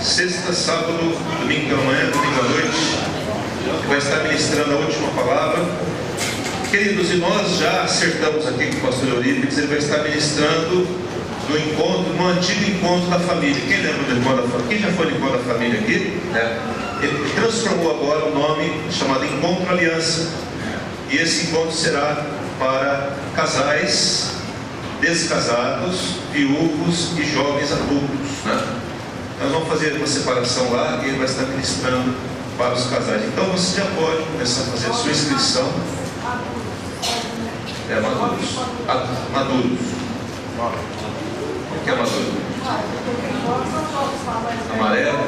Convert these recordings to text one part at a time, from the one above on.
sexta, sábado, domingo pela manhã, domingo à noite, que vai estar ministrando a última palavra. Queridos, e nós já acertamos aqui com o pastor Eurípides, ele vai estar ministrando no encontro, no antigo encontro da família. Quem lembra do encontro da família? Quem já foi no encontro da família aqui? Ele transformou agora o nome chamado Encontro Aliança. E esse encontro será para casais, descasados, viúvos e jovens adultos, Nós vamos fazer uma separação lá e ele vai estar ministrando para os casais. Então você já pode começar a fazer a sua inscrição. Maduros. Maduros. O que é maduro? Amarelo?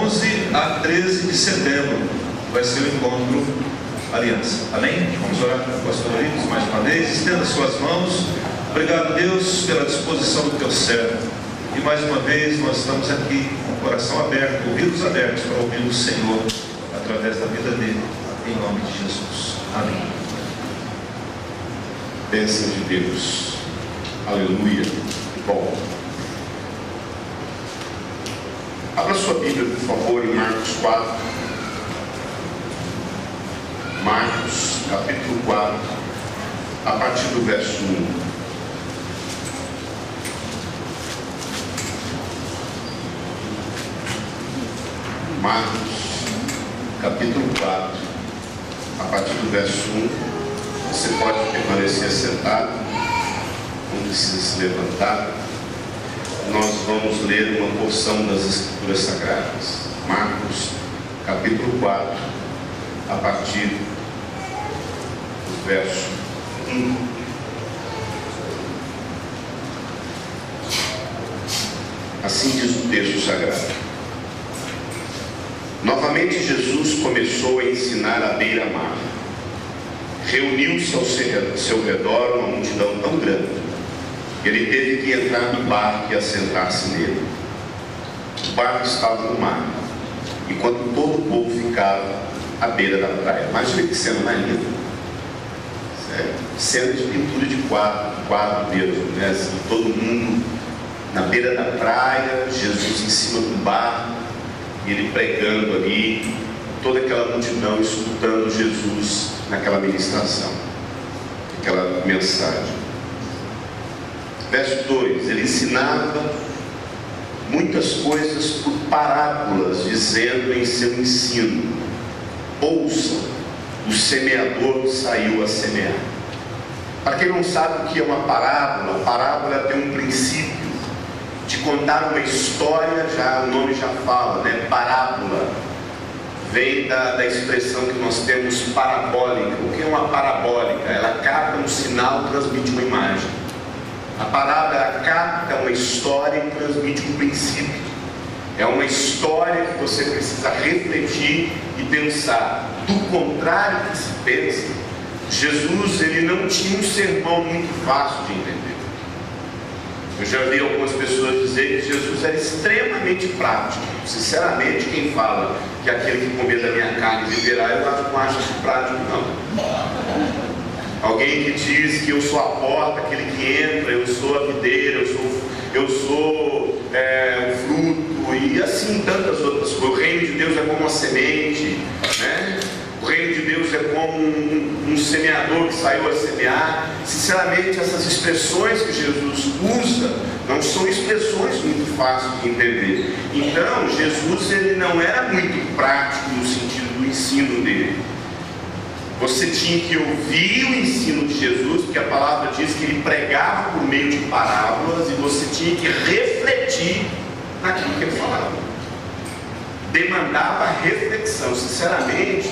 11 a 13 de setembro vai ser o encontro Aliança. Amém? Vamos orar com o pastor Eurípides mais uma vez. Estenda suas mãos. Obrigado, Deus, pela disposição do teu servo. E mais uma vez nós estamos aqui com o coração aberto, ouvidos abertos para ouvir o Senhor através da vida dele, em nome de Jesus. Amém. Bênção de Deus. Aleluia. Bom, abra sua Bíblia, por favor, em Marcos 4. Marcos, capítulo 4, a partir do verso 1. Marcos, capítulo 4, a partir do verso 1. Você pode permanecer sentado, não precisa se levantar. Nós vamos ler uma porção das Escrituras Sagradas. Marcos, capítulo 4, a partir do verso 1. Assim diz o texto sagrado. Novamente Jesus começou a ensinar à beira-mar. Reuniu-se ao seu redor uma multidão tão grande que ele teve que entrar no barco e assentar-se nele. O barco estava no mar, enquanto todo o povo ficava à beira da praia. Imagina que cena mais linda. Cena de pintura de quadro mesmo, assim, todo mundo na beira da praia, Jesus em cima do barco, e ele pregando ali, toda aquela multidão escutando Jesus naquela ministração, aquela mensagem. Verso 2: ele ensinava muitas coisas por parábolas, dizendo em seu ensino: ouçam, o semeador saiu a semear. Para quem não sabe o que é uma parábola, a parábola tem um princípio de contar uma história, já o nome já fala, parábola. Vem da expressão que nós temos parabólica. O que é uma parabólica? Ela capta um sinal, transmite uma imagem. A parábola, ela capta uma história e transmite um princípio. É uma história que você precisa refletir e pensar. Do contrário que se pensa, Jesus, ele não tinha um sermão muito fácil de entender. Eu já vi algumas pessoas dizer que Jesus era extremamente prático. Sinceramente, quem fala que aquele que comer da minha carne viverá, eu não acho isso prático, não. Alguém que diz que eu sou a porta, aquele que entra, eu sou a videira, eu sou o fruto, e assim tantas outras coisas. O reino de Deus é como uma semente, O reino de Deus é como um semeador que saiu a semear. Sinceramente, essas expressões que Jesus usa não são expressões muito fáceis de entender. Então, Jesus, ele não era muito prático no sentido do ensino dele. Você tinha que ouvir o ensino de Jesus, porque a palavra diz que ele pregava por meio de parábolas, e você tinha que refletir naquilo que ele falava. Demandava reflexão. Sinceramente,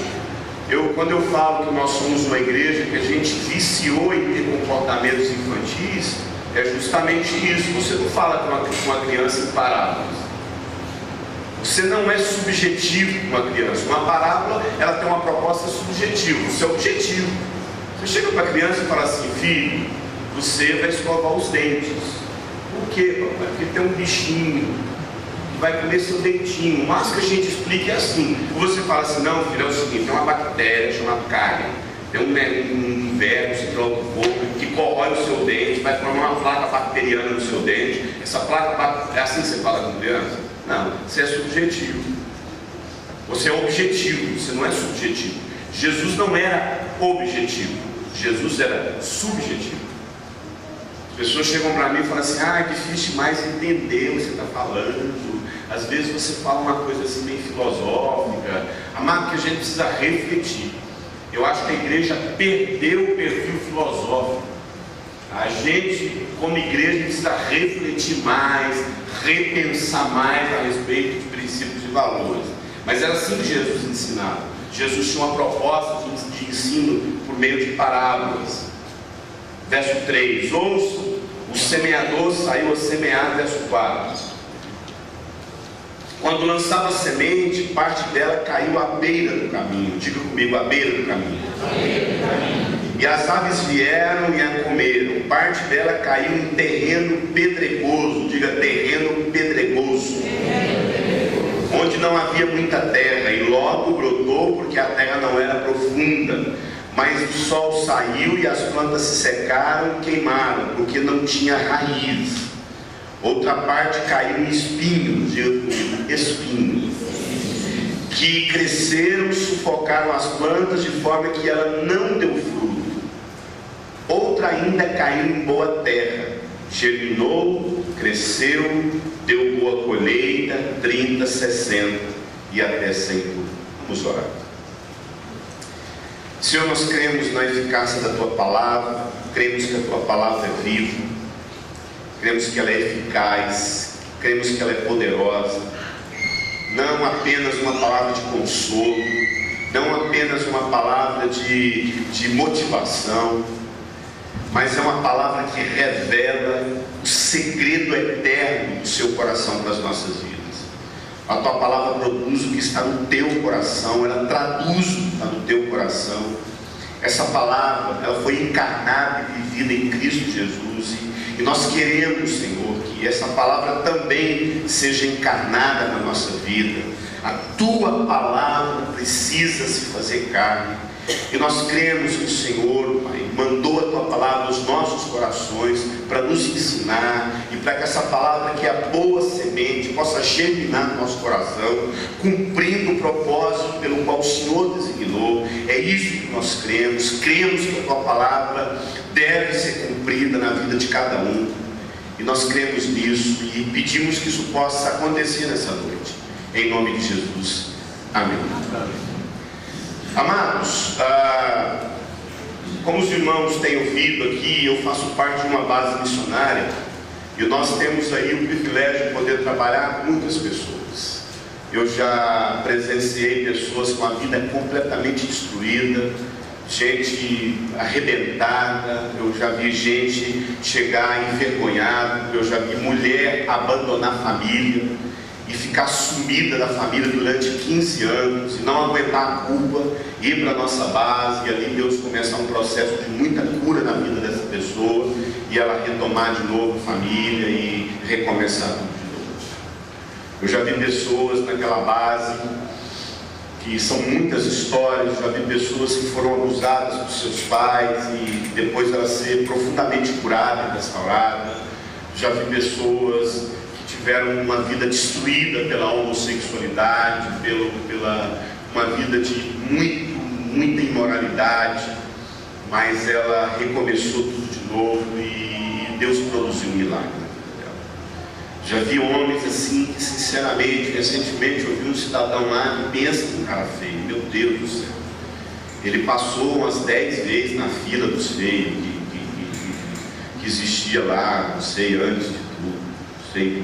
quando eu falo que nós somos uma igreja que a gente viciou em ter comportamentos infantis, é justamente isso. Você não fala com uma criança em parábolas. Você não é subjetivo com uma criança. Uma parábola, ela tem uma proposta subjetiva. Isso é objetivo. Você chega para a criança e fala assim: filho, você vai escovar os dentes. Por quê, papai? Porque tem um bichinho vai comer seu dentinho. O máximo que a gente explica é assim. Você fala assim: não, filho, é o seguinte, tem uma bactéria chamada cárie, tem um verme, sei lá o que for, que corrói o seu dente, vai formar uma placa bacteriana no seu dente. Essa placa, é assim que você fala com criança? Não, você é subjetivo. Você é objetivo, você não é subjetivo. Jesus não era objetivo, Jesus era subjetivo. As pessoas chegam para mim e falam assim: é difícil demais entender o que você está falando. Às vezes você fala uma coisa assim meio filosófica. Amado, que a gente precisa refletir. Eu acho que a igreja perdeu o perfil filosófico. A gente, como igreja, precisa refletir mais, repensar mais a respeito de princípios e valores. Mas era assim que Jesus ensinava. Jesus tinha uma proposta de ensino por meio de parábolas. Verso 3: ouçam, o semeador saiu a semear. Verso 4: quando lançava a semente, parte dela caiu à beira do caminho. Diga comigo: à beira do caminho. E as aves vieram e a comeram. Parte dela caiu em terreno pedregoso. Diga: terreno pedregoso. Onde não havia muita terra, e logo brotou, porque a terra não era profunda. Mas o sol saiu e as plantas se secaram e queimaram, porque não tinha raiz. Outra parte caiu em espinhos, espinhos, que cresceram, sufocaram as plantas de forma que ela não deu fruto. Outra ainda caiu em boa terra, germinou, cresceu, deu boa colheita, 30, 60 e até 100 por. Vamos orar. Senhor, nós cremos na eficácia da Tua Palavra, cremos que a Tua Palavra é viva, cremos que ela é eficaz, cremos que ela é poderosa, não apenas uma palavra de consolo, não apenas uma palavra de motivação, mas é uma palavra que revela o segredo eterno do Seu coração para as nossas vidas. A Tua Palavra produz o que está no Teu coração, ela traduz o que está no Teu coração. Essa palavra, ela foi encarnada e vivida em Cristo Jesus, e nós queremos, Senhor, que essa palavra também seja encarnada na nossa vida. A Tua Palavra precisa se fazer carne, e nós cremos que o Senhor, Pai, mandou a Tua Palavra aos nossos corações para nos ensinar, e para que essa palavra, que é a boa semente, possa germinar no nosso coração, cumprindo o propósito pelo qual o Senhor designou. É isso que nós cremos que a Tua Palavra deve ser cumprida na vida de cada um, e nós cremos nisso e pedimos que isso possa acontecer nessa noite, em nome de Jesus, amém. Amados, como os irmãos têm ouvido aqui, eu faço parte de uma base missionária, e nós temos aí o privilégio de poder trabalhar com muitas pessoas. Eu já presenciei pessoas com a vida completamente destruída, gente arrebentada, eu já vi gente chegar envergonhada, eu já vi mulher abandonar a família e ficar sumida da família durante 15 anos, e não aguentar a culpa, ir para a nossa base, e ali Deus começa um processo de muita cura na vida dessa pessoa, e ela retomar de novo a família e recomeçar tudo de novo. Eu já vi pessoas naquela base, que são muitas histórias, já vi pessoas que foram abusadas por seus pais, e depois ela ser profundamente curada e restaurada. Já vi pessoas tiveram uma vida destruída pela homossexualidade, pela uma vida de muita imoralidade, mas ela recomeçou tudo de novo e Deus produziu um milagre na vida dela. Já vi homens assim que, sinceramente, recentemente eu vi um cidadão lá que pensa num cara feio, meu Deus do céu, ele passou umas 10 vezes na fila dos feios que existia lá, não sei, antes de tudo. Não sei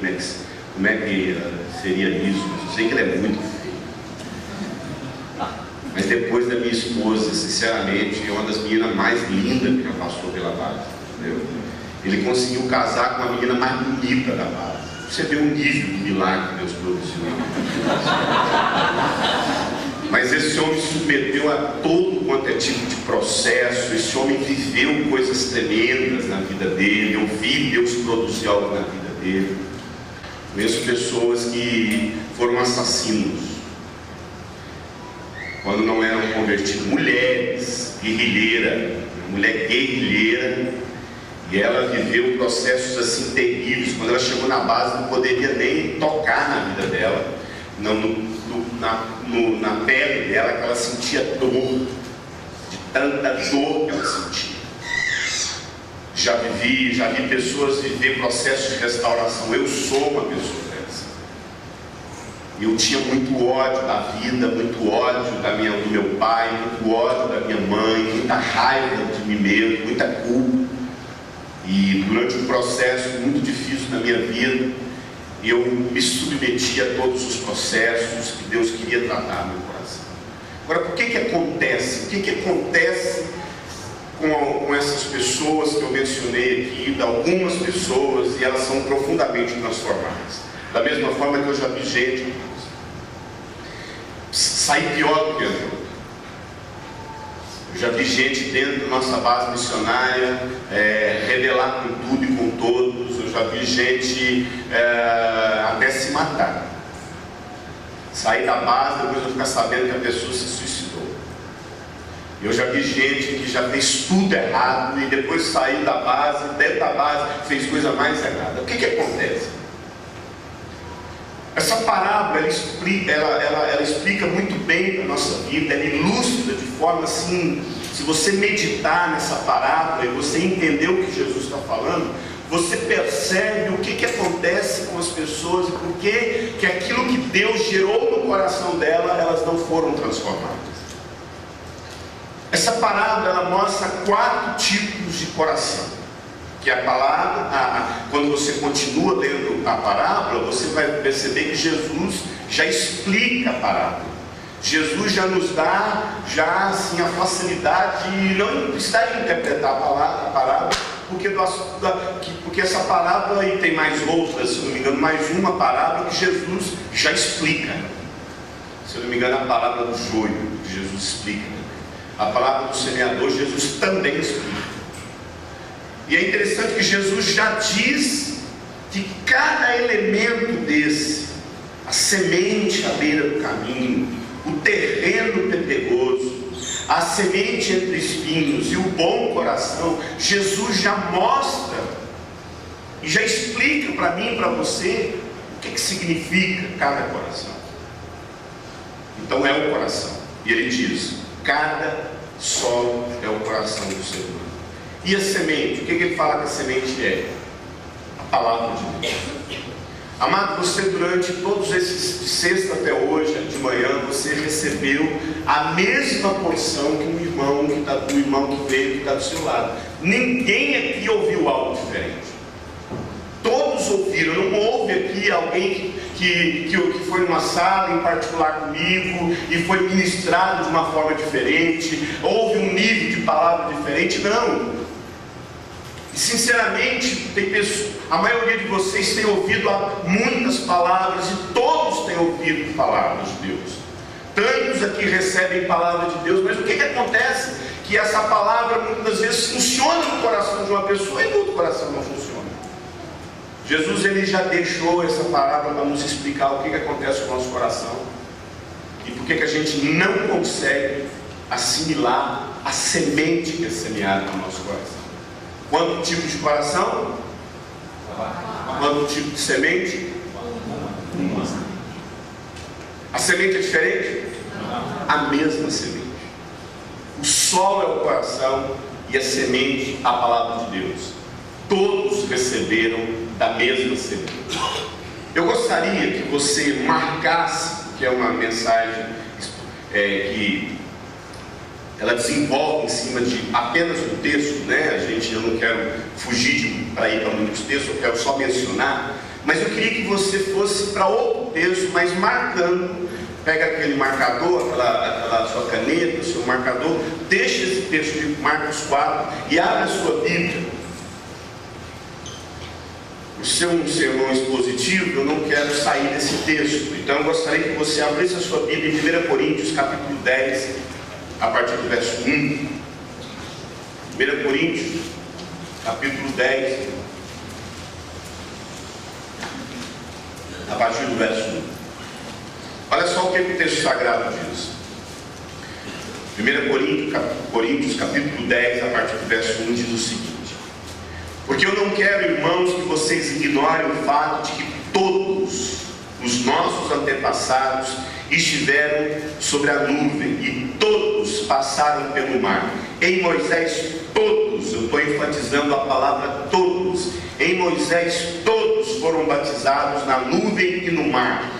como é que seria isso, mas eu sei que ele é muito feio. Mas depois da minha esposa, sinceramente, é uma das meninas mais lindas que já passou pela base, entendeu? Ele conseguiu casar com a menina mais bonita da base. Você vê o nível de milagre que Deus produziu. Mas esse homem submeteu a todo quanto é tipo de processo. Esse homem viveu coisas tremendas na vida dele. Eu vi Deus produzir algo na vida dele. Conheço pessoas que foram assassinos quando não eram convertidos. Mulheres guerrilheiras, mulher guerrilheira, E ela viveu processos assim terríveis. Quando ela chegou na base, não poderia nem tocar na vida dela, na pele dela, que ela sentia dor, de tanta dor que ela sentia. Já vi pessoas viver processos de restauração. Eu sou uma pessoa dessa. Eu tinha muito ódio da vida, muito ódio do meu pai, muito ódio da minha mãe, muita raiva de mim mesmo, muita culpa. E durante um processo muito difícil na minha vida, eu me submeti a todos os processos que Deus queria tratar no meu coração. Agora, por que acontece? O que acontece com essas pessoas que eu mencionei aqui, de algumas pessoas, e elas são profundamente transformadas? Da mesma forma que eu já vi gente sair pior do que entrou. Eu já vi gente dentro da nossa base missionária rebelar com tudo e com todos. Eu já vi gente até se matar. Sair da base, depois eu ficar sabendo que a pessoa se suicidou. Eu já vi gente que já fez tudo errado e depois saiu da base, dentro da base, fez coisa mais errada. O que acontece? Essa parábola, ela explica muito bem para a nossa vida, ela ilustra de forma assim, se você meditar nessa parábola e você entender o que Jesus está falando, você percebe o que acontece com as pessoas e por que aquilo que Deus gerou no coração dela, elas não foram transformadas. Essa parábola, ela mostra 4 tipos de coração. Que a palavra, quando você continua lendo a parábola, você vai perceber que Jesus já explica a parábola. Jesus já nos dá assim, a facilidade de não precisar interpretar a parábola, porque essa parábola, e tem mais outras, se não me engano, mais uma parábola que Jesus já explica. Se eu não me engano, a parábola do joio, que Jesus explica. A parábola do semeador, Jesus também explica. E é interessante que Jesus já diz que cada elemento desse, a semente à beira do caminho, o terreno pedregoso, a semente entre espinhos e o bom coração, Jesus já mostra e já explica para mim e para você o que significa cada coração. Então é o coração. E ele diz: cada solo é o coração do ser humano. E a semente? O que ele fala que a semente é? A palavra de Deus. Amado, você durante todos esses, de sexta até hoje, de manhã, você recebeu a mesma porção que o irmão que veio, que está do seu lado. Ninguém aqui ouviu algo diferente. Todos ouviram. Não houve aqui alguém que foi numa sala em particular comigo e foi ministrado de uma forma diferente. Houve um nível de palavra diferente. Não. Sinceramente, a maioria de vocês tem ouvido muitas palavras e todos têm ouvido palavras de Deus. Tantos aqui recebem palavra de Deus, mas o que acontece? Que essa palavra muitas vezes funciona no coração de uma pessoa e no outro coração não funciona. Jesus, ele já deixou essa palavra para nos explicar o que acontece com o nosso coração e por que a gente não consegue assimilar a semente que é semeada no nosso coração. Quanto tipo de coração? Quanto tipo de semente? Uma. A semente é diferente? A mesma semente. O solo é o coração e a semente a palavra de Deus. Todos receberam da mesma semente. Eu gostaria que você marcasse, que é uma mensagem que ela desenvolve em cima de apenas um texto, né? Eu não quero fugir para ir para muitos textos, eu quero só mencionar, mas eu queria que você fosse para outro texto, mas marcando. Pega aquele marcador, aquela sua caneta, o seu marcador, deixa esse texto de Marcos 4 e abre a sua Bíblia. Por ser um sermão expositivo, eu não quero sair desse texto, então eu gostaria que você abrisse a sua Bíblia em 1 Coríntios capítulo 10, a partir do verso 1. 1 Coríntios, capítulo 10, a partir do verso 1. Olha só o que o texto sagrado diz. 1 Coríntios, capítulo 10, a partir do verso 1, diz o seguinte: Porque eu não quero, irmãos, que vocês ignorem o fato de que todos os nossos antepassados estiveram sobre a nuvem e todos passaram pelo mar. Em Moisés, todos, eu estou enfatizando a palavra todos, em Moisés todos foram batizados na nuvem e no mar.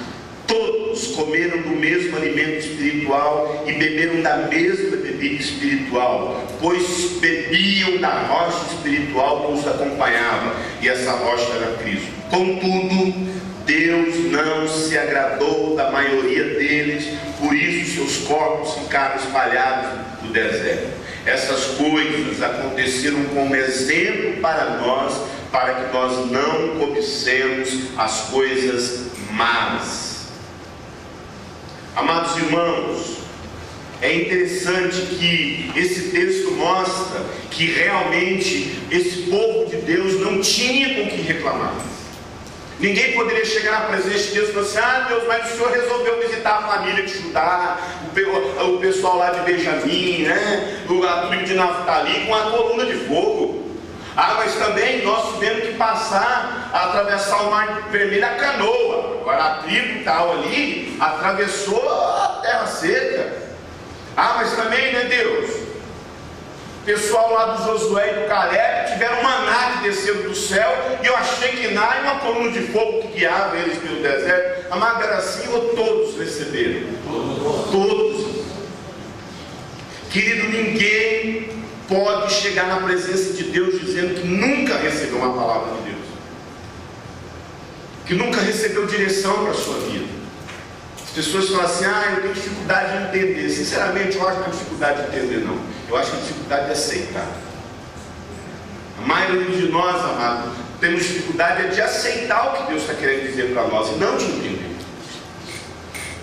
Todos comeram do mesmo alimento espiritual e beberam da mesma bebida espiritual, pois bebiam da rocha espiritual que os acompanhava, e essa rocha era Cristo. Contudo, Deus não se agradou da maioria deles, por isso seus corpos ficaram espalhados no deserto. Essas coisas aconteceram como exemplo para nós, para que nós não cobicemos as coisas más. Amados irmãos, é interessante que esse texto mostra que realmente esse povo de Deus não tinha com o que reclamar. Ninguém poderia chegar na presença de Deus e falar assim: ah, Deus, mas o Senhor resolveu visitar a família de Judá, o pessoal lá de Benjamim, né? A tribo de Naftali, com a coluna de fogo. Ah, mas também nós tivemos que passar, atravessar o Mar Vermelho a canoa. Agora a tribo tal ali atravessou a terra seca. Ah, mas também, né, Deus? O pessoal lá do Josué e do Caleb tiveram maná que desceu do céu, e eu achei que lá e uma coluna de fogo que guiava eles pelo deserto. Amado, era assim ou todos receberam? Todos. Querido, ninguém pode chegar na presença de Deus dizendo que nunca recebeu uma palavra de Deus, que nunca recebeu direção para a sua vida. As pessoas falam assim: ah, eu tenho dificuldade de entender. Sinceramente, eu acho que não é dificuldade de entender, não. Eu acho que é dificuldade de aceitar. A maioria de nós, amado, temos dificuldade de aceitar o que Deus está querendo dizer para nós e não de entender.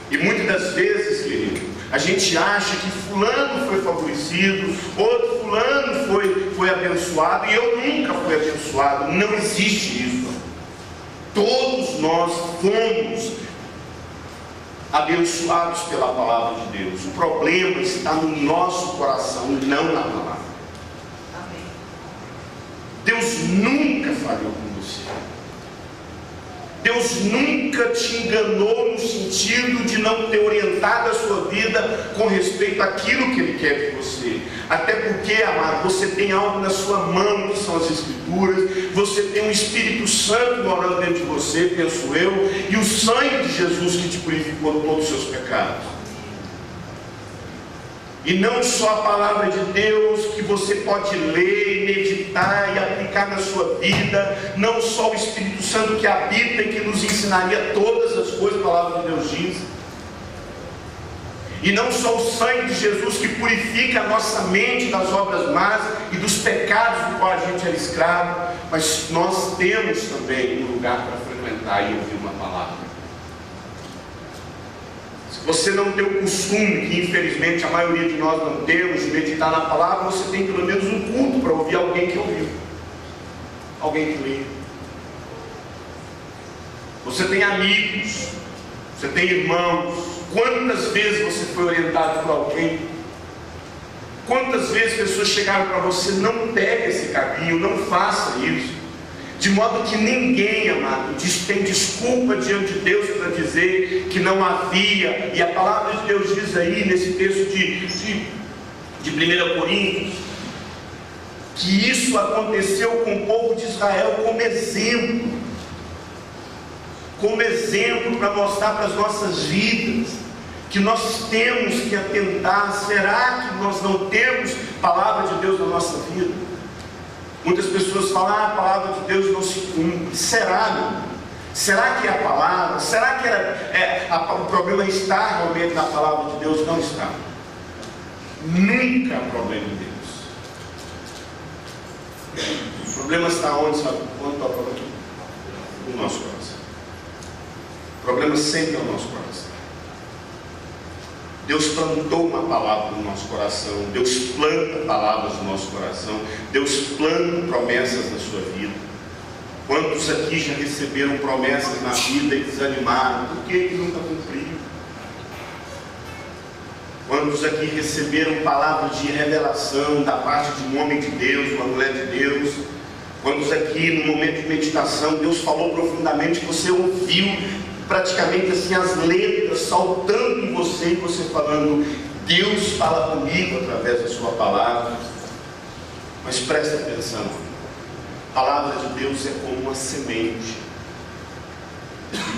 E muitas das vezes, querido, a gente acha que fulano foi favorecido, outro fulano foi abençoado, e eu nunca fui abençoado. Não existe isso. Todos nós fomos abençoados pela palavra de Deus. O problema está no nosso coração e não na palavra. Amém. Deus nunca falhou com você. Deus nunca te enganou no sentido de não ter orientado a sua vida com respeito àquilo que Ele quer de você. Até porque, amado, você tem algo na sua mão, que são as Escrituras. Você tem um Espírito Santo morando dentro de você, penso eu, e o sangue de Jesus que te purificou de todos os seus pecados. E não só a palavra de Deus que você pode ler, meditar e aplicar na sua vida, não só o Espírito Santo que habita e que nos ensinaria todas as coisas, a palavra de Deus diz, e não só o sangue de Jesus que purifica a nossa mente das obras más e dos pecados do qual a gente era escravo, mas nós temos também um lugar para frequentar e ouvir uma palavra. Você não tem o costume, que infelizmente a maioria de nós não temos, de meditar na palavra, você tem pelo menos um culto para ouvir alguém que ouviu, alguém que lê. Você tem amigos, você tem irmãos. Quantas vezes você foi orientado por alguém? Quantas vezes pessoas chegaram para você: não pegue esse caminho, não faça isso. De modo que ninguém, amado, tem desculpa diante de Deus para dizer que não havia. E a palavra de Deus diz aí, nesse texto de 1 Coríntios, que isso aconteceu com o povo de Israel como exemplo para mostrar para as nossas vidas que nós temos que atentar. Será que nós não temos palavra de Deus na nossa vida? Muitas pessoas falam: ah, a palavra de Deus não se cumpre. Será, meu? Será que é a palavra? Será que o problema está realmente na palavra de Deus? Não está. Nunca é o problema de Deus. O problema está onde, sabe? Onde está o problema? No nosso coração. O problema sempre é o nosso coração. Deus plantou uma palavra no nosso coração. Deus planta palavras no nosso coração. Deus planta promessas na sua vida. Quantos aqui já receberam promessas na vida e desanimaram? Por que nunca cumpriram? Quantos aqui receberam palavras de revelação da parte de um homem de Deus, uma mulher de Deus, Quantos aqui no momento de meditação Deus falou profundamente, você ouviu praticamente assim as letras saltando em você e você falando, Deus fala comigo através da sua palavra. Mas presta atenção, a palavra de Deus é como uma semente.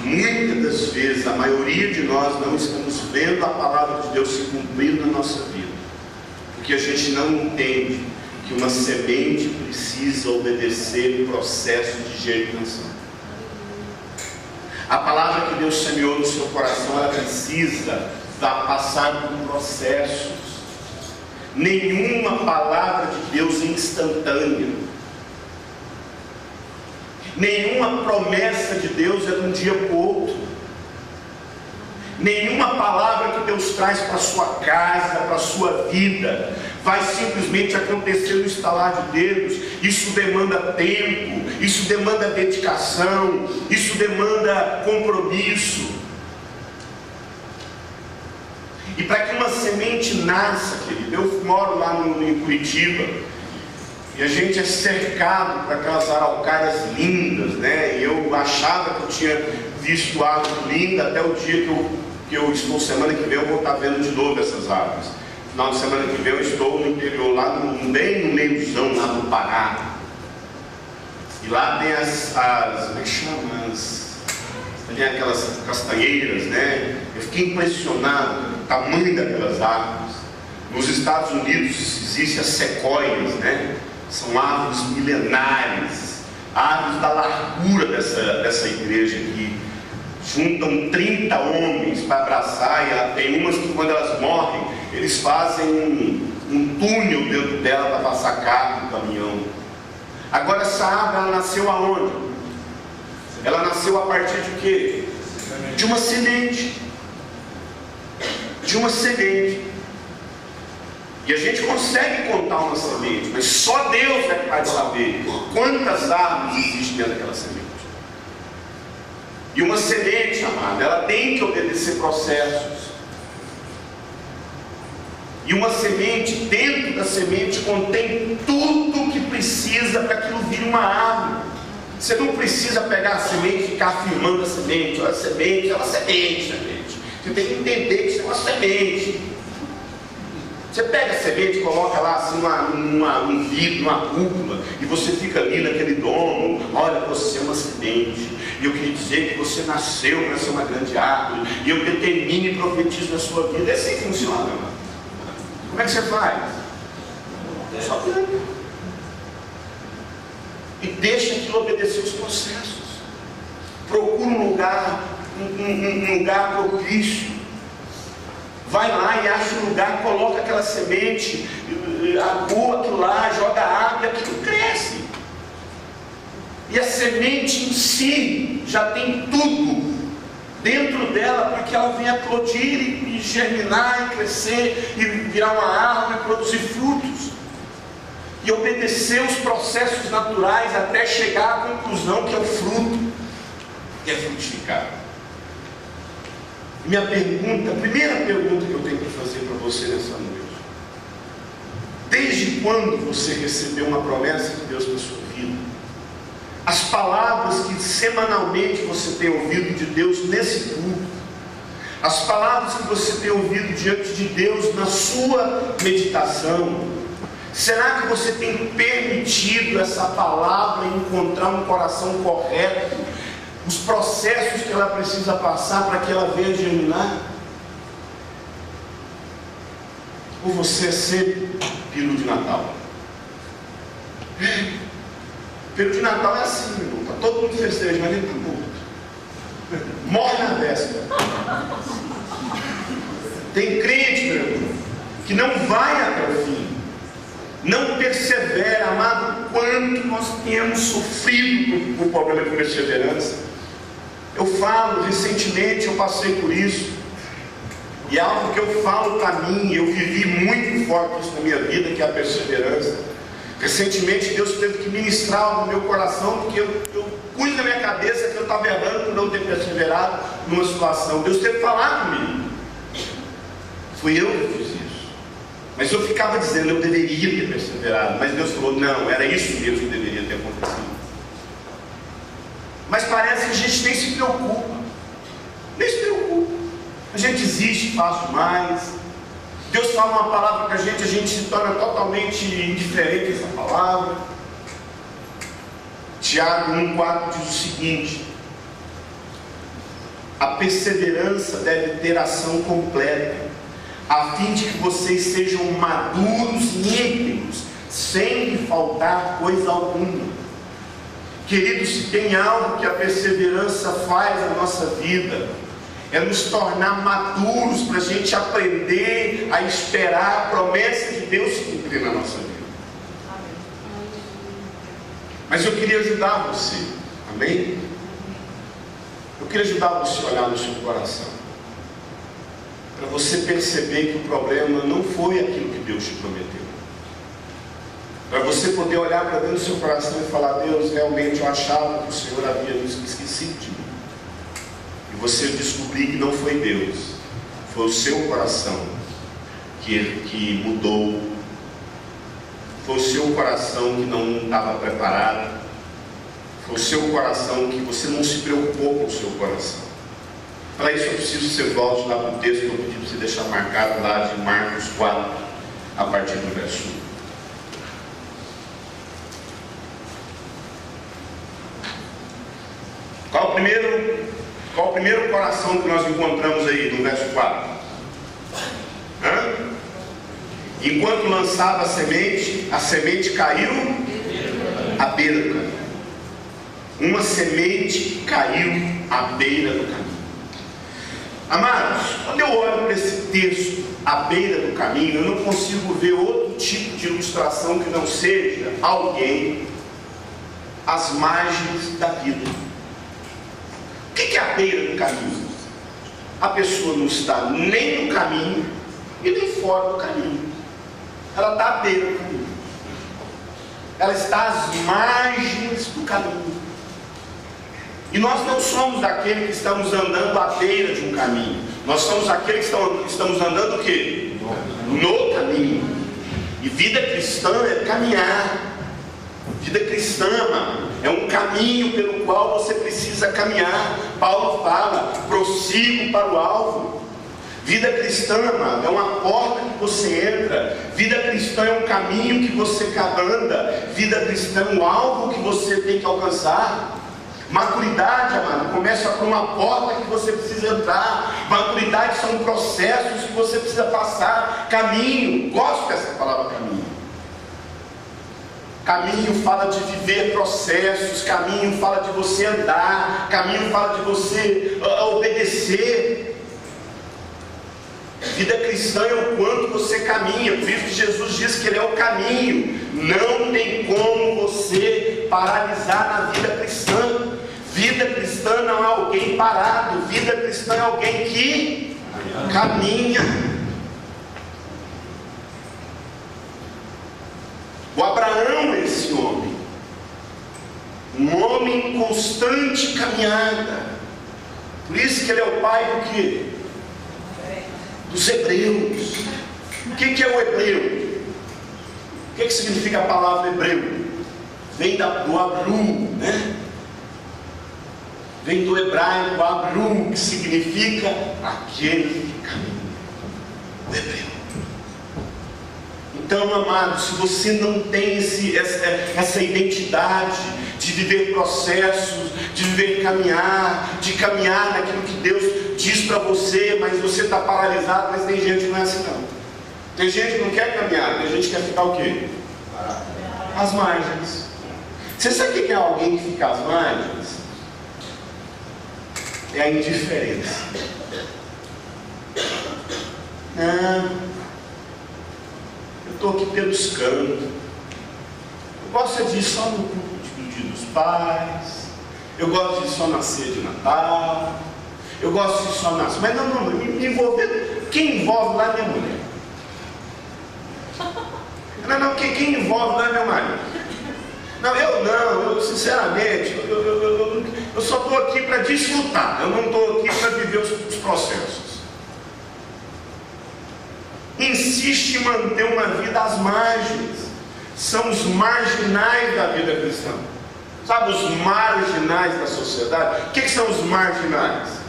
Muitas das vezes, a maioria de nós não estamos vendo a palavra de Deus se cumprir na nossa vida, porque a gente não entende que uma semente precisa obedecer o processo de germinação. A palavra que Deus semeou no seu coração, ela precisa passar por processos. Nenhuma palavra de Deus é instantânea. Nenhuma promessa de Deus é de um dia para o outro. Nenhuma palavra que Deus traz para a sua casa, para a sua vida, vai simplesmente acontecer no estalar de dedos. Isso demanda tempo, isso demanda dedicação, isso demanda compromisso. E para que uma semente nasça, querido, eu moro lá em Curitiba, e a gente é cercado por aquelas araucárias lindas, né? E eu achava que eu tinha visto árvore linda até o dia que eu estou, semana que vem eu vou estar vendo de novo essas árvores. Final de semana que vem eu estou no interior, lá bem no meiozão, lá do Pará. E lá tem como é que chama? Tem aquelas castanheiras, né? Eu fiquei impressionado com o tamanho daquelas árvores. Nos Estados Unidos existem as sequoias, né? São árvores milenares, árvores da largura dessa igreja aqui. Juntam 30 homens para abraçar, e tem umas que quando elas morrem, eles fazem um túnel dentro dela para passar carro no caminhão. Agora essa árvore, ela nasceu aonde? Ela nasceu a partir de quê? De uma semente. De uma semente. E a gente consegue contar uma semente, mas só Deus é capaz de saber quantas árvores existem dentro daquela semente. E uma semente, amada, ela tem que obedecer processos. E uma semente, dentro da semente, contém tudo o que precisa para aquilo vir uma árvore. Você não precisa pegar a semente e ficar afirmando a semente. Olha, a semente é uma semente, gente. Você tem que entender que isso é uma semente. Você pega a semente, coloca lá assim um vidro, uma cúpula, e você fica ali naquele domo. Olha, você é uma semente, e eu queria dizer que você nasceu para ser uma grande árvore, e eu determino e profetizo na sua vida. É assim que funciona, irmão. Como é que você faz? Só planta. E deixa aquilo obedecer os processos. Procura um lugar propício. Vai lá e acha um lugar, coloca aquela semente, agua aquilo lá, joga água e aquilo cresce. E a semente em si já tem tudo dentro dela para que ela venha eclodir e germinar e crescer e virar uma árvore e produzir frutos. E obedecer os processos naturais até chegar à conclusão que é o fruto, que é frutificar. Minha pergunta, a primeira pergunta que eu tenho que fazer para você nessa noite: desde quando você recebeu uma promessa de Deus na sua vida? As palavras que semanalmente você tem ouvido de Deus nesse culto, as palavras que você tem ouvido diante de Deus na sua meditação, será que você tem permitido essa palavra encontrar um coração correto? Os processos que ela precisa passar para que ela venha germinar? Ou você é sempre peru de Natal? Peru de Natal é assim, meu irmão. Está todo mundo festejando, mas ele está morto. Morre na véspera. Tem crente, meu irmão, que não vai até o fim, não persevera. Amado, quanto nós temos sofrido por problema de perseverança. Eu falo, recentemente eu passei por isso, e é algo que eu falo para mim, eu vivi muito forte isso na minha vida, que é a perseverança. Recentemente Deus teve que ministrar algo no meu coração, porque eu pus na minha cabeça que eu estava errando por não ter perseverado numa situação. Deus teve que falar comigo. Fui eu que fiz isso. Mas eu ficava dizendo, eu deveria ter perseverado. Mas Deus falou, não, era isso mesmo que deveria ter acontecido. Mas parece que a gente nem se preocupa. Nem se preocupa. A gente desiste fácil mais. Deus fala uma palavra com a gente se torna totalmente indiferente a essa palavra. Tiago 1,4 diz o seguinte: a perseverança deve ter ação completa, a fim de que vocês sejam maduros e íntegros, sem lhe faltar coisa alguma. Queridos, se tem algo que a perseverança faz na nossa vida, é nos tornar maduros para a gente aprender a esperar a promessa de Deus se cumprir na nossa vida. Mas eu queria ajudar você, amém? Eu queria ajudar você a olhar no seu coração, para você perceber que o problema não foi aquilo que Deus te prometeu. Para você poder olhar para dentro do seu coração e falar: Deus, realmente eu achava que o Senhor havia me esquecido de mim. E você descobrir que não foi Deus, foi o seu coração que mudou, foi o seu coração que não estava preparado, foi o seu coração que você não se preocupou com o seu coração. Para isso eu preciso que você volte lá para o texto que eu pedi para você deixar marcado lá de Marcos 4, a partir do verso 1. Qual o primeiro coração que nós encontramos aí no verso 4? Enquanto lançava a semente caiu à beira do caminho. Uma semente caiu à beira do caminho. Amados, quando eu olho para esse texto, à beira do caminho, eu não consigo ver outro tipo de ilustração que não seja alguém às margens da vida. O que é a beira do caminho? A pessoa não está nem no caminho e nem fora do caminho. Ela está à beira do caminho. Ela está às margens do caminho. E nós não somos daqueles que estamos andando à beira de um caminho. Nós somos aqueles que estamos andando o quê? No caminho. E vida cristã é caminhar. Vida cristã, mano, é um caminho pelo qual você precisa caminhar. Paulo fala: prossigo para o alvo. Vida cristã, mano, é uma porta que você entra. Vida cristã é um caminho que você anda. Vida cristã é um alvo que você tem que alcançar. Maturidade, amado, começa por uma porta que você precisa entrar. Maturidade são processos que você precisa passar. Caminho, gosto dessa palavra caminho. Caminho fala de viver processos. Caminho fala de você andar. Caminho fala de você obedecer. Vida cristã é o quanto você caminha. Por isso que Jesus diz que Ele é o caminho. Não tem como você paralisar na vida cristã. Vida cristã não é alguém parado. Vida cristã é alguém que caminha. O Abraão é esse homem. Um homem em constante caminhada. Por isso que ele é o pai do quê? Dos hebreus. O que é o hebreu? O que significa a palavra hebreu? Vem do Abru, né? Vem do hebraico Abru, que significa aquele que caminha. O hebreu. Então, amado, se você não tem essa identidade de viver processos, de viver de caminhar naquilo que Deus diz para você, mas você está paralisado. Mas tem gente que não é assim não. Tem gente que não quer caminhar, tem gente que quer ficar o quê? Às margens. Você sabe o que é alguém que fica às margens? É a indiferença. Não, eu estou aqui pelos cantos. Eu gosto de ir só no culto de Dia dos Pais. Eu gosto de ir só na ceia de Natal. Eu gosto de ir só nas... Mas não, me envolver. Quem envolve lá é minha mulher. Não, quem envolve lá é meu marido. Eu sinceramente, eu só estou aqui para desfrutar. Eu não estou aqui para viver os processos. insiste em manter uma vida às margens. São os marginais da vida cristã. Sabe, os marginais da sociedade? O que são os marginais?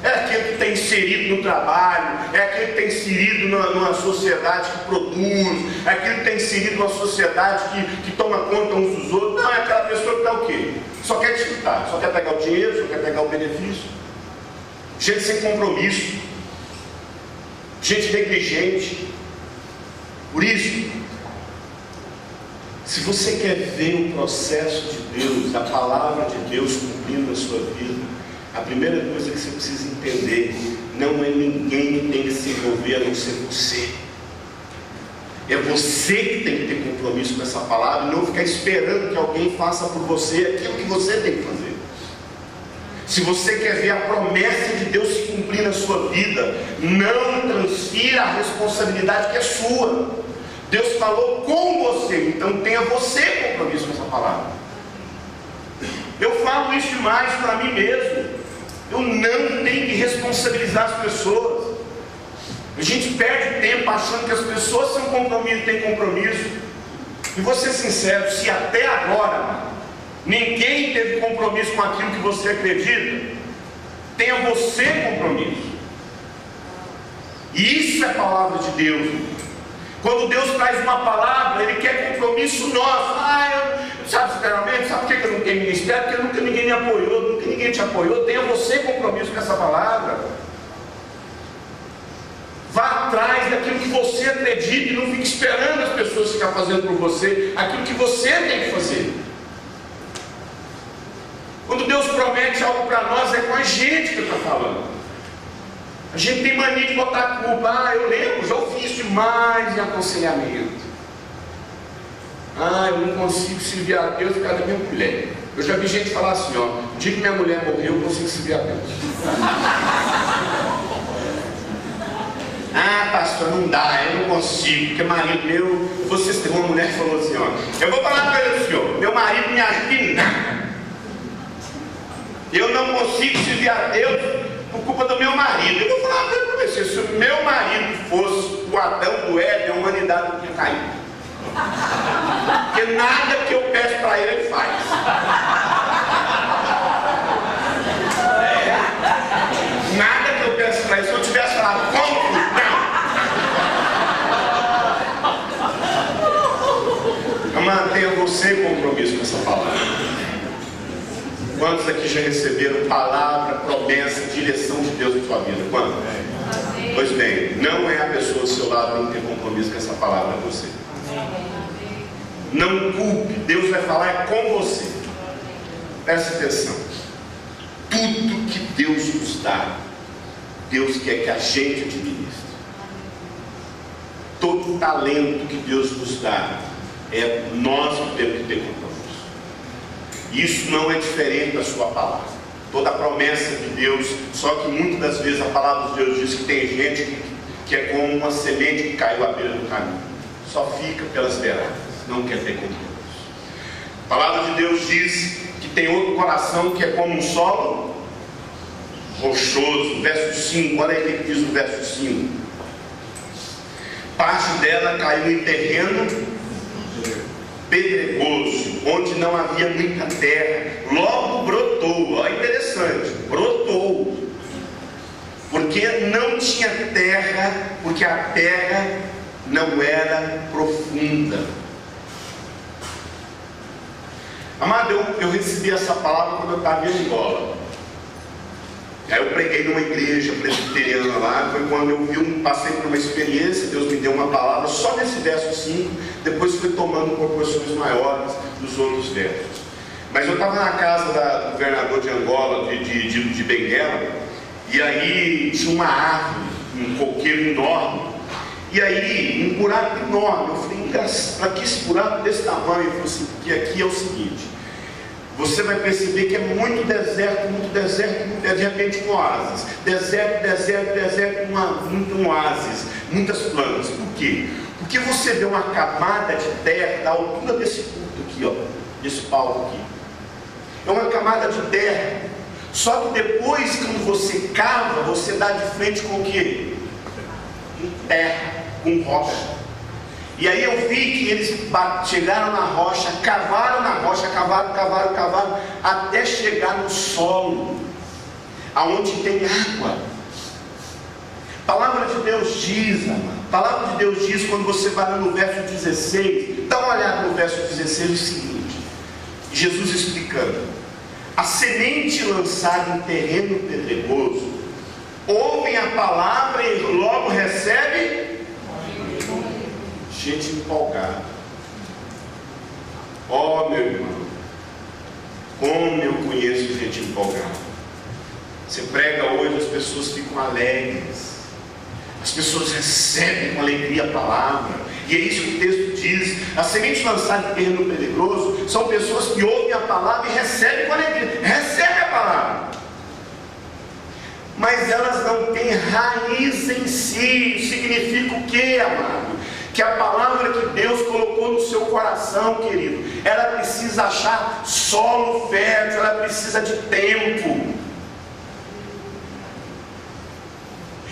É aquele que está inserido no trabalho, é aquele que está inserido numa sociedade que produz, é aquele que está inserido numa sociedade que toma conta uns dos outros. Não, é aquela pessoa que está o quê? Só quer desfrutar, só quer pegar o dinheiro, só quer pegar o benefício. Gente sem compromisso, gente negligente. Por isso, se você quer ver o processo de Deus, a palavra de Deus cumprindo na sua vida, a primeira coisa que você precisa entender, não é ninguém que tem que se envolver a não ser você. É você que tem que ter compromisso com essa palavra e não ficar esperando que alguém faça por você aquilo que você tem que fazer. Se você quer ver a promessa de Deus se cumprir na sua vida, não transfira a responsabilidade que é sua. Deus falou com você, então tenha você compromisso com essa palavra. Eu falo isso demais para mim mesmo. Eu não tenho que responsabilizar as pessoas. A gente perde tempo achando que as pessoas têm compromisso. E vou ser sincero, se até agora ninguém teve compromisso com aquilo que você acredita, tenha você compromisso. E isso é palavra de Deus. Quando Deus traz uma palavra, Ele quer compromisso nosso. Sabe por que eu não tenho ministério? Porque nunca ninguém me apoiou, nunca ninguém te apoiou. Tenha você compromisso com essa palavra. Vá atrás daquilo que você acredita e não fique esperando as pessoas ficar fazendo por você aquilo que você tem que fazer. Quando Deus promete algo para nós, é com a gente que está falando. A gente tem mania de botar a culpa. Eu lembro, já fiz demais em aconselhamento. Eu não consigo servir a Deus por causa da minha mulher. Eu já vi gente falar assim, o dia que minha mulher morreu, eu consigo servir a Deus. Pastor, não dá, eu não consigo, porque marido meu, vocês têm uma mulher que falou assim, eu vou falar para ele, senhor, meu marido me ajuda em nada. Eu não consigo servir a Deus por culpa do meu marido. Eu vou falar para você, se o meu marido fosse o Adão do Éden, a humanidade não tinha caído. Porque nada que eu peço para ele, ele faz. Nada que eu peço para ele, se eu tivesse falado, como? Não. Mantenha você compromisso com essa palavra. Quantos aqui já receberam palavra, promessa, direção de Deus na sua vida? Quantos? Pois bem, não é a pessoa do seu lado que tem que ter compromisso com essa palavra, é você. Não culpe, Deus vai falar é com você. Preste atenção. Tudo que Deus nos dá, Deus quer que a gente administre. Todo talento que Deus nos dá, é nós que temos que ter compromisso. Isso não é diferente da sua palavra. Toda a promessa de Deus, só que muitas das vezes a palavra de Deus diz que tem gente que é como uma semente que caiu à beira do caminho. Só fica pelas beiradas, não quer ter compromisso. A palavra de Deus diz que tem outro coração que é como um solo rochoso. Verso 5, olha aí o que diz o verso 5. Parte dela caiu em terreno pedregoso, onde não havia muita terra, logo brotou. Olha, interessante, brotou, porque não tinha terra, porque a terra não era profunda. Amado, eu recebi essa palavra quando eu estava em Angola. Aí eu preguei numa igreja presbiteriana lá. Foi quando eu passei por uma experiência. Deus me deu uma palavra só nesse verso 5. Depois foi tomando proporções maiores dos outros versos. Mas eu estava na casa do governador de Angola, de Benguela. E aí tinha uma árvore, um coqueiro enorme. E aí um buraco enorme. Eu falei, engraçado, para que esse buraco desse tamanho? Ele falou assim, porque aqui é o seguinte: você vai perceber que é muito deserto, de repente um oásis. Deserto, muito oásis, muitas plantas. Por quê? Porque você vê uma camada de terra da altura desse culto aqui, desse palco aqui. É uma camada de terra. Só que depois, quando você cava, você dá de frente com o quê? Com terra. com rocha. E aí eu vi que eles chegaram na rocha, cavaram na rocha, cavaram, até chegar no solo, aonde tem água. A palavra de Deus diz, amado, a palavra de Deus diz, quando você vai no verso 16, dá uma olhada no verso 16, o seguinte, Jesus explicando: a semente lançada em terreno pedregoso, ouvem a palavra e logo recebe gente empolgada. Ó, meu irmão, como eu conheço gente empolgada. Você prega hoje, as pessoas ficam alegres, as pessoas recebem com alegria a palavra, e é isso que o texto diz. A semente lançada em terreno pedregoso são pessoas que ouvem a palavra e recebem com alegria, recebem a palavra, mas elas não têm raiz em si. Significa o que, amado? Que a palavra que Deus colocou no seu coração, querido, ela precisa achar solo fértil, ela precisa de tempo.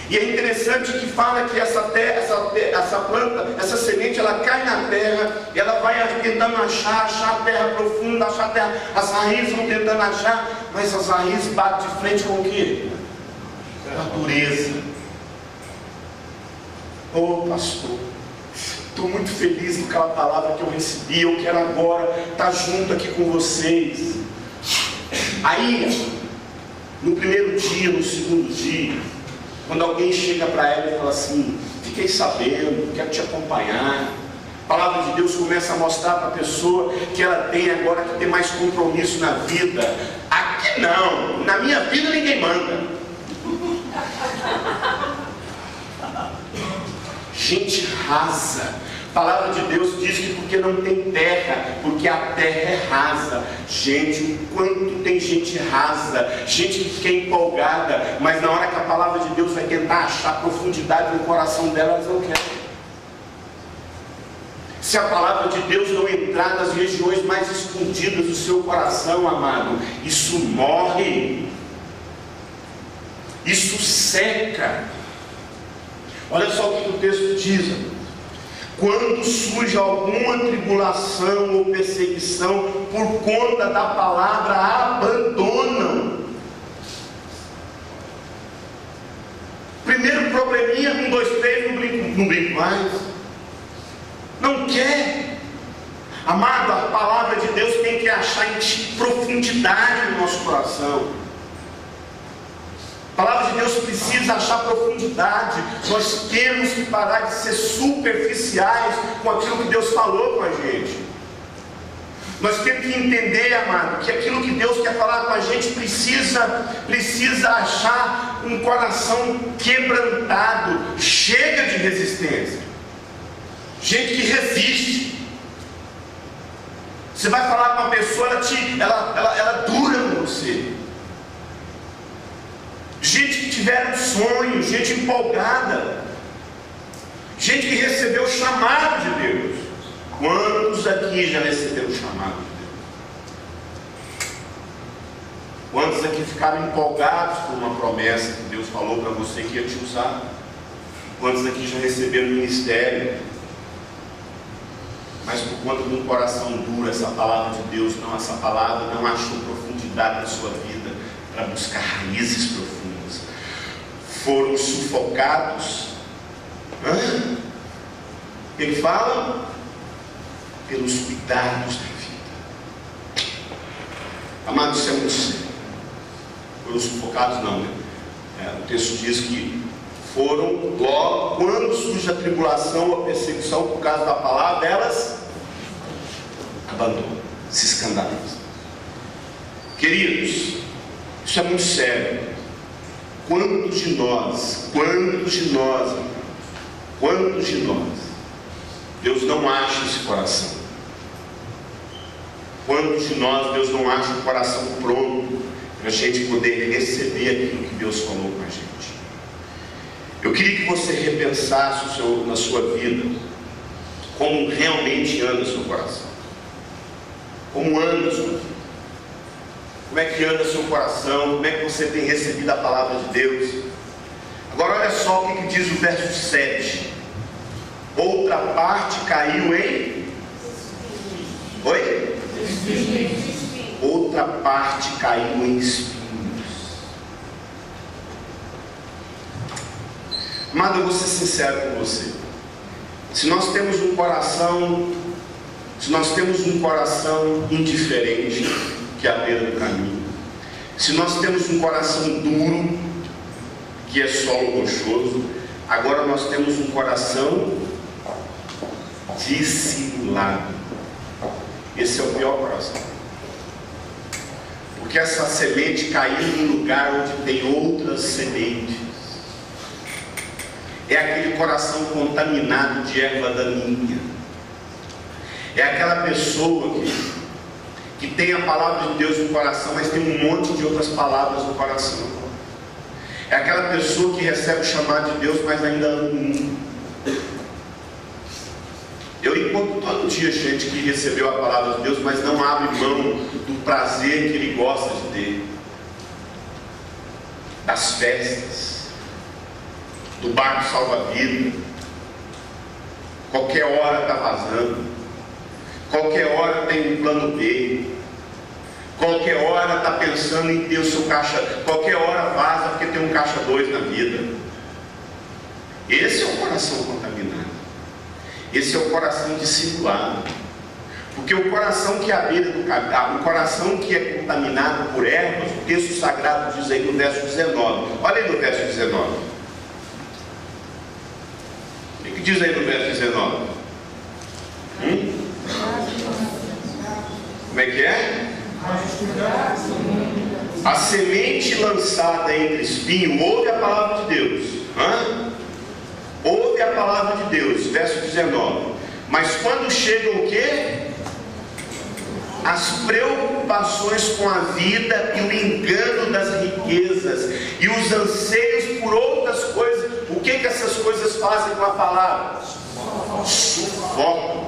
E é interessante que fala que essa planta, essa semente, ela cai na terra, e ela vai tentando achar a terra profunda, achar a terra, as raízes vão tentando achar, mas as raízes batem de frente com o quê? A dureza. Oh, pastor, estou muito feliz com aquela palavra que eu recebi, eu quero agora estar junto aqui com vocês. Aí, no primeiro dia, no segundo dia, quando alguém chega para ela e fala assim: fiquei sabendo, quero te acompanhar, a palavra de Deus começa a mostrar para a pessoa que ela tem agora que ter mais compromisso na vida. Aqui não, na minha vida ninguém manda. Gente rasa. A palavra de Deus diz que porque não tem terra, porque a terra é rasa. Gente, o quanto tem gente rasa, gente que fica empolgada, mas na hora que a palavra de Deus vai tentar achar profundidade no coração dela, elas não querem. Se a palavra de Deus não entrar nas regiões mais escondidas do seu coração, amado, isso morre, isso seca. Olha só o que o texto diz: quando surge alguma tribulação ou perseguição por conta da palavra, abandonam. Primeiro probleminha, 1, 2, 3, não brinco mais. Não quer. Amado, a palavra de Deus tem que achar em profundidade no nosso coração. A palavra de Deus precisa achar profundidade. Nós temos que parar de ser superficiais com aquilo que Deus falou com a gente. Nós temos que entender, amado, que aquilo que Deus quer falar com a gente precisa achar um coração quebrantado. Chega de resistência. Gente que resiste. Você vai falar com uma pessoa, ela dura com você. Gente que tiveram sonho, gente empolgada, gente que recebeu o chamado de Deus. Quantos aqui já receberam o chamado de Deus? Quantos aqui ficaram empolgados por uma promessa que Deus falou para você que ia te usar? Quantos aqui já receberam o ministério, mas por conta de um coração duro, essa palavra de Deus, essa palavra não achou profundidade na sua vida para buscar raízes profundas? Foram sufocados. Ele fala pelos cuidados da vida. Amados, isso é muito sério. Foram sufocados não, né? O texto diz que foram logo, quando surge a tribulação ou a perseguição por causa da palavra, elas abandonam, se escandalizam. Queridos, isso é muito sério. Quantos de nós, Deus não acha esse coração? Quantos de nós, Deus não acha o coração pronto para a gente poder receber aquilo que Deus falou com a gente? Eu queria que você repensasse na sua vida, como realmente anda o seu coração. Como anda a sua vida? Como é que anda seu coração? Como é que você tem recebido a palavra de Deus? Agora olha só o que diz o verso 7. outra parte caiu em... Oi? Outra parte caiu em espinhos. Amado, eu vou ser sincero com você. Se nós temos um coração indiferente, que é a beira do caminho, se nós temos um coração duro, que é solo rochoso, agora nós temos um coração dissimulado. Esse é o pior coração, porque essa semente caiu em lugar onde tem outras sementes. É aquele coração contaminado de erva daninha. É aquela pessoa que tem a palavra de Deus no coração, mas tem um monte de outras palavras no coração. É aquela pessoa que recebe o chamado de Deus, mas ainda ama o mundo. Eu encontro todo dia gente que recebeu a palavra de Deus, mas não abre mão do prazer que ele gosta de ter, das festas, do barco salva-vida. Qualquer hora está vazando, qualquer hora tem um plano B, qualquer hora está pensando em ter o seu caixa, qualquer hora vaza porque tem um caixa 2 na vida. Esse é o coração contaminado. Esse é o coração dissimulado. Porque o coração que é à beira do caminho, o coração que é contaminado por ervas, o texto sagrado diz aí no verso 19. Olha aí no verso 19. O que diz aí no verso 19? Como é que é? A semente lançada entre espinho, ouve a palavra de Deus. Ouve a palavra de Deus, verso 19. Mas quando chegam o quê? As preocupações com a vida e o engano das riquezas e os anseios por outras coisas, o que essas coisas fazem com a palavra? Sufocam.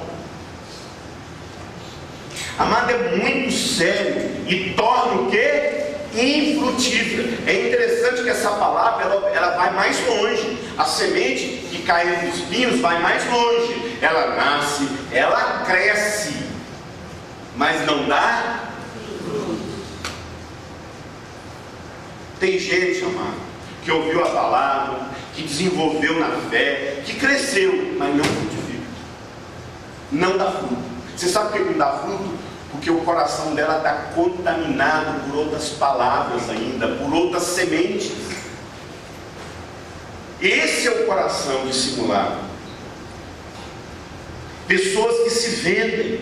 Amado, é muito sério e torna o quê? Infrutífera. É interessante que essa palavra ela vai mais longe. A semente que cai entre os espinhos vai mais longe. Ela nasce, ela cresce, mas não dá. Tem gente, amado, que ouviu a palavra, que desenvolveu na fé, que cresceu, mas não frutifica, não dá fruto. Você sabe por que não dá fruto? Porque o coração dela está contaminado por outras palavras ainda, por outras sementes. Esse é o coração dissimulado. Pessoas que se vendem,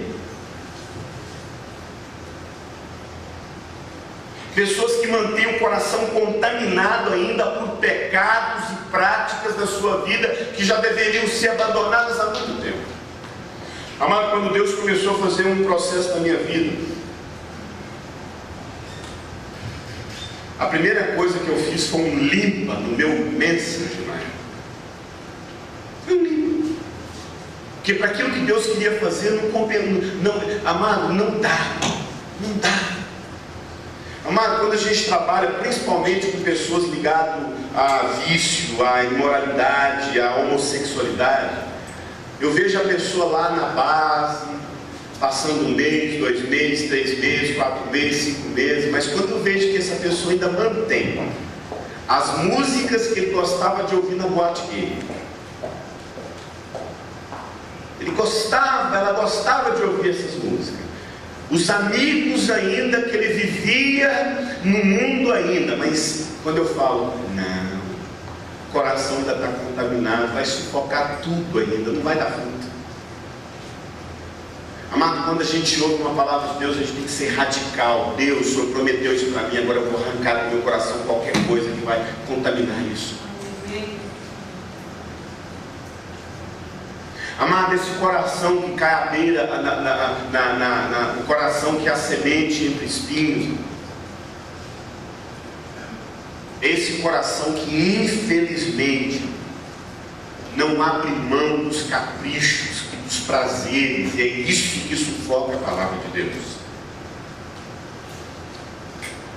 pessoas que mantêm o coração contaminado ainda por pecados e práticas da sua vida que já deveriam ser abandonadas há muito tempo. Amado, quando Deus começou a fazer um processo na minha vida, a primeira coisa que eu fiz foi um limpa no meu Messenger. Foi um limpa. Porque para aquilo que Deus queria fazer, amado, não dá. Amado, quando a gente trabalha principalmente com pessoas ligadas a vício, a imoralidade, a homossexualidade, eu vejo a pessoa lá na base, passando 1 mês, 2 meses, 3 meses, 4 meses, 5 meses, mas quando eu vejo que essa pessoa ainda mantém as músicas que ele gostava de ouvir na boate gay, ela gostava de ouvir essas músicas, os amigos ainda que ele vivia no mundo ainda, mas quando eu falo, não, o coração ainda está contaminado, vai sufocar tudo ainda, não vai dar fruto. Amado, quando a gente ouve uma palavra de Deus, a gente tem que ser radical. Deus, o Senhor prometeu isso para mim, agora eu vou arrancar do meu coração qualquer coisa que vai contaminar isso. Amado, esse coração que cai à beira, o coração que é a semente entre espinhos, esse coração que infelizmente não abre mão dos caprichos, dos prazeres, e é isso que sufoca a palavra de Deus.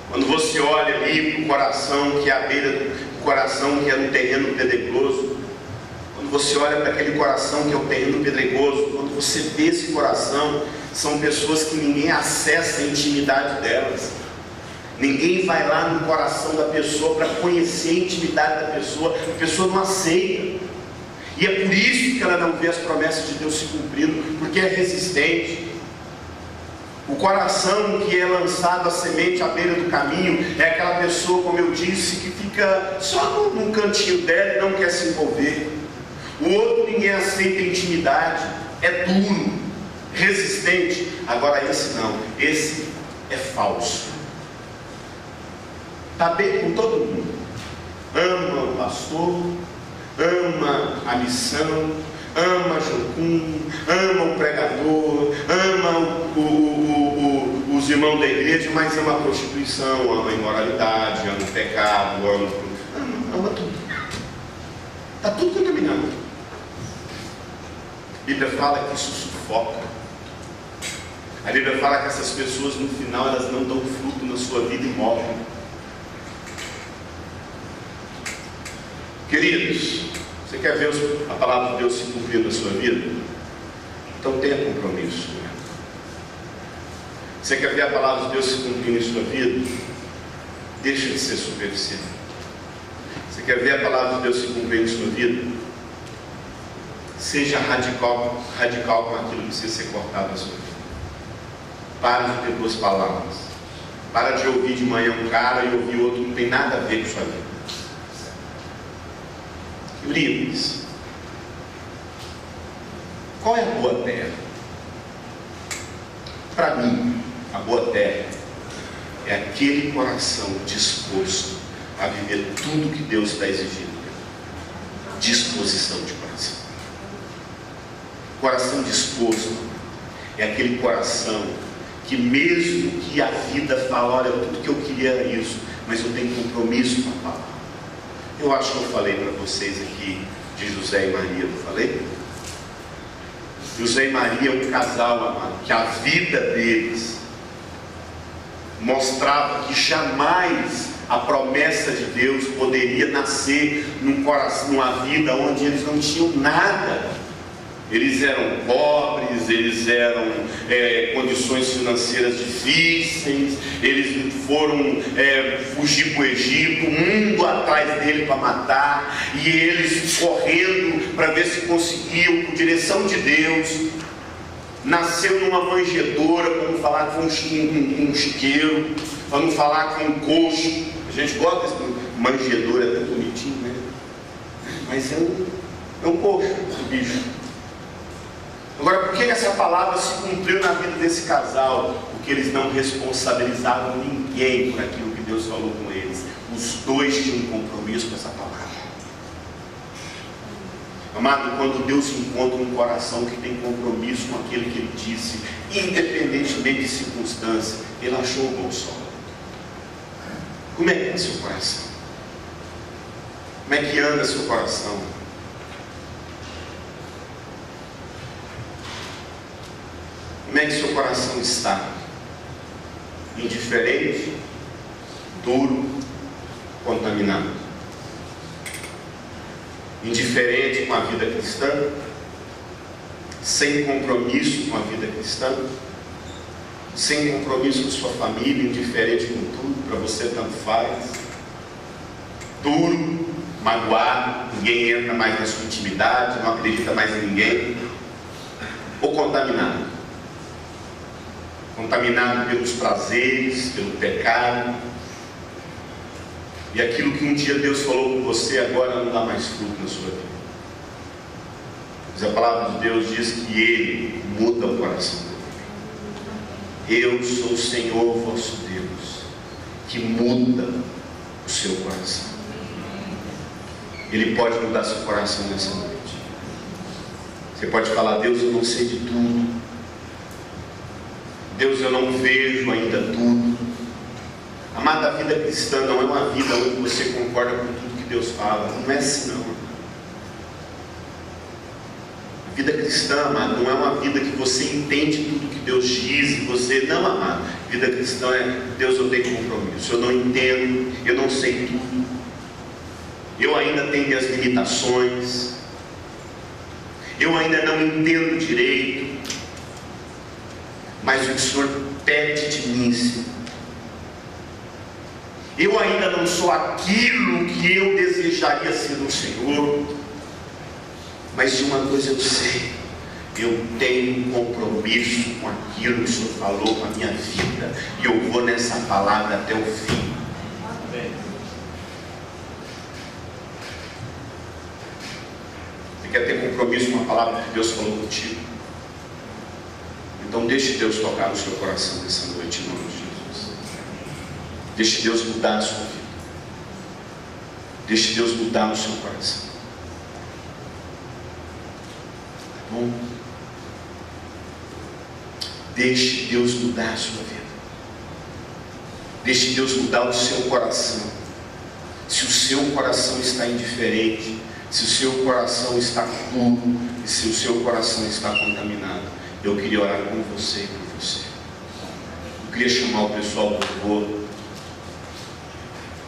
Quando você olha ali para o coração que é à beira, o coração que é no terreno pedregoso, quando quando você olha para aquele coração que é o terreno pedregoso, quando você vê esse coração, são pessoas que ninguém acessa a intimidade delas. Ninguém vai lá no coração da pessoa para conhecer a intimidade da pessoa. A pessoa não aceita. E é por isso que ela não vê as promessas de Deus se cumprindo, porque é resistente. O coração que é lançado a semente à beira do caminho é aquela pessoa, como eu disse, que fica só num cantinho dela e não quer se envolver. O outro ninguém aceita a intimidade, é duro, resistente. Agora esse não, esse é falso. Está bem com todo mundo, ama o pastor, ama a missão, ama Jocum, ama o pregador, ama os irmãos da igreja, mas ama a prostituição, ama a imoralidade, ama o pecado, ama tudo. Está tudo contaminado. A Bíblia fala que isso sufoca. A Bíblia fala que essas pessoas no final elas não dão fruto na sua vida e morrem. Queridos, você quer ver a palavra de Deus se cumprir na sua vida? Então tenha compromisso. Você quer ver a palavra de Deus se cumprir na sua vida? Deixa de ser superficial. Você quer ver a palavra de Deus se cumprir na sua vida? Seja radical com aquilo que precisa ser cortado na sua vida. Para de ter duas palavras. Para de ouvir de manhã um cara e ouvir outro que não tem nada a ver com a sua vida. Livres. Qual é a boa terra? Para mim, a boa terra é aquele coração disposto a viver tudo que Deus está exigindo. Disposição de coração. Coração disposto é aquele coração que, mesmo que a vida fale, olha, tudo que eu queria era isso, mas eu tenho compromisso com a palavra. Eu acho que eu falei para vocês aqui de José e Maria, não falei? José e Maria é um casal, amado, que a vida deles mostrava que jamais a promessa de Deus poderia nascer num coração, numa vida onde eles não tinham nada. Eles eram pobres, eles eram condições financeiras difíceis, eles foram fugir para o Egito, o mundo atrás dele para matar, e eles correndo para ver se conseguiam, por direção de Deus. Nasceu numa manjedoura, para não falar com um chiqueiro, para não falar com um coxo. A gente gosta desse manjedoura, é tão bonitinho, né? Mas é um coxo, o bicho. Agora, por que essa palavra se cumpriu na vida desse casal? Porque eles não responsabilizavam ninguém por aquilo que Deus falou com eles. Os dois tinham um compromisso com essa palavra. Amado, quando Deus encontra um coração que tem compromisso com aquilo que Ele disse, independentemente de circunstância, Ele achou o bom solo. Como é que é seu coração? Como é que anda seu coração? Como é que seu coração está? Indiferente, duro, contaminado. Indiferente com a vida cristã, sem compromisso com a vida cristã, sem compromisso com sua família, indiferente com tudo, para você tanto faz. Duro, magoado, ninguém entra mais na sua intimidade, não acredita mais em ninguém. Ou contaminado. Contaminado pelos prazeres, pelo pecado, e aquilo que um dia Deus falou com você, agora não dá mais fruto na sua vida. Mas a palavra de Deus diz que Ele muda o coração. Eu sou o Senhor vosso Deus, que muda o seu coração. Ele pode mudar seu coração nessa noite. Você pode falar: Deus, eu não sei de tudo. Deus, eu não vejo ainda tudo. Amada, a vida cristã não é uma vida onde você concorda com tudo que Deus fala. Não é assim, não. A vida cristã, amado, não é uma vida que você entende tudo que Deus diz e você... Não, amado. A vida cristã é: Deus, eu tenho compromisso. Eu não entendo, eu não sei tudo. Eu ainda tenho minhas limitações. eu ainda não entendo direito, mas o que o Senhor pede de mim, Senhor. Eu ainda não sou aquilo que eu desejaria ser no Senhor, mas de uma coisa eu sei, eu tenho um compromisso com aquilo que o Senhor falou com a minha vida, e eu vou nessa palavra até o fim. Você quer ter compromisso com a palavra que Deus falou contigo? Então deixe Deus tocar no seu coração nessa noite, em nome de Jesus. Deixe Deus mudar a sua vida. Deixe Deus mudar o seu coração. Tá bom? Deixe Deus mudar a sua vida. Deixe Deus mudar o seu coração. Se o seu coração está indiferente, se o seu coração está puro, e se o seu coração está contaminado, eu queria orar com você e por você. Eu queria chamar o pessoal do louvor.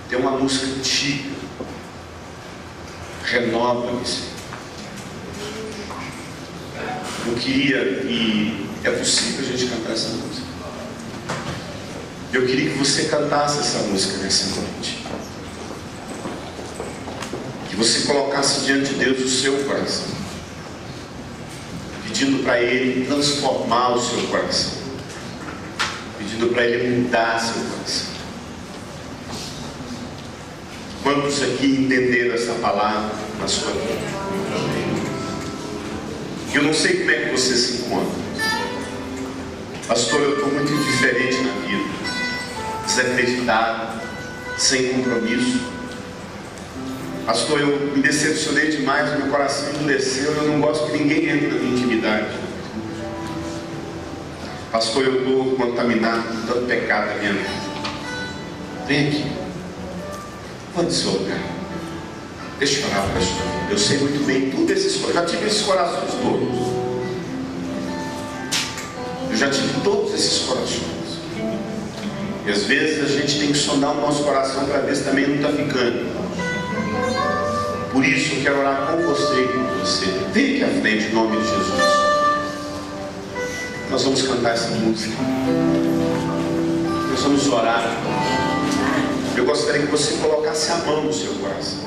Tem uma música antiga, renova-me, Senhor. Eu queria, e é possível a gente cantar essa música. Eu queria que você cantasse essa música nessa noite. Que você colocasse diante de Deus o seu coração, pedindo para Ele transformar o seu coração, pedindo para Ele mudar seu coração. Quantos aqui entenderam essa palavra na sua vida? Eu não sei como é que você se encontra. Pastor, eu estou muito indiferente na vida, desacreditado, sem compromisso. Pastor, eu me decepcionei demais, meu coração endureceu, eu não gosto que ninguém entre na minha intimidade. Pastor, eu estou contaminado com tanto pecado na minha vida. Vem aqui, pode se lugar. Deixa eu orar para a sua vida. Eu sei muito bem tudo esses corações, já tive esses corações todos. Eu já tive todos esses corações. E às vezes a gente tem que sondar o nosso coração para ver se também não está ficando. Por isso eu quero orar com você e com você. Vem aqui à frente em nome de Jesus. Nós vamos cantar essa música. Nós vamos orar. Eu gostaria que você colocasse a mão no seu coração.